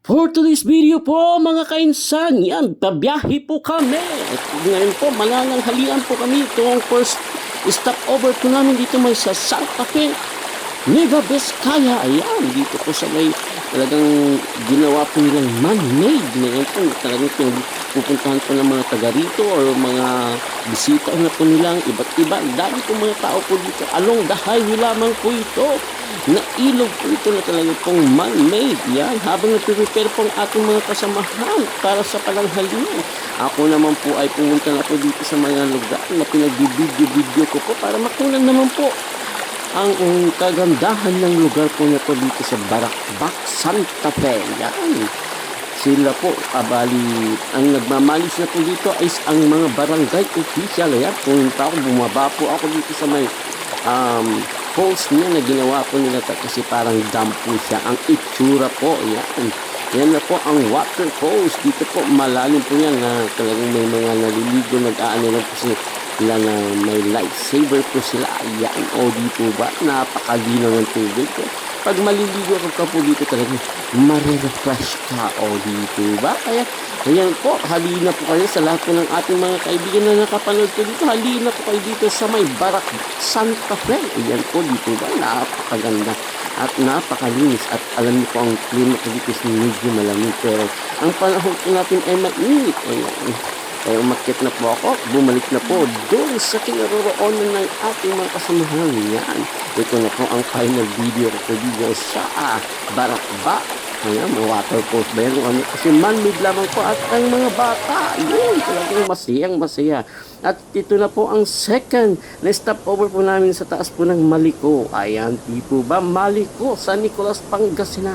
For today's video po mga kainsan, yan, babiyahe po kami. At ngayon po, manananghalian po kami. Ito ang first stopover po namin dito may sa Santa Fe, Nueva Vizcaya. Ayan, dito po sa may talagang ginawa po nilang man-made. Ngayon po, talagang pupuntahan po ng mga taga rito or mga bisita na po nilang iba't iba. Dami po mga tao po dito. Along the highway lamang po ito. Na ilog po ito na talagang pong man-made. Yan, habang nagpe-prepare po ang ating mga kasamahan para sa palanghalian. Ako naman po ay pumunta na po dito sa mga lugar na pinagbibidyo-video ko po para makunan naman po ang kagandahan ng lugar po na po dito sa Barakbac, Santa Fe. Yan. Sila po, abali, ang nagmamalis na po dito ay ang mga barangay official. Ayan, punta ako, bumaba po ako dito sa may falls niya na ginawa po nila kasi parang dam po siya. Ang itsura po, yan. Yan na po ang water falls. Dito po, malalim po yan na talagang may mga naliligo, nag-aano lang po sila na may lightsaber po sila. Yan, o dito ba? Napakalinaw ng tubig po. Pag maliligo ka po dito talagang marirefresh ka. O dito ba? Kaya, ayan po, halina po kayo sa lahat po ng ating mga kaibigan na nakapanood po dito. Halina po kayo dito sa may Barakbac, Santa Fe. Ayan po, dito ba? Napakaganda at napakalinis. At alam niyo po ang klima po dito is medyo malamig. Pero ang panahon po natin ay mainit. Ayan. Kaya umakyat na po ako, bumalik na po doon sa kinaroroonan ng ating mga kasamahan. Yan. Ito na po ang final video ko dito sa Barakbac. Ayan, mga water falls ba yan? Ano? Kasi man-made lamang po at ang mga bata. Yun, talagang masayang masaya. At ito na po ang second na stopover po namin sa taas po ng Maliko. Ayan, tipo ba? Maliko sa Nicolas, Pangasinan.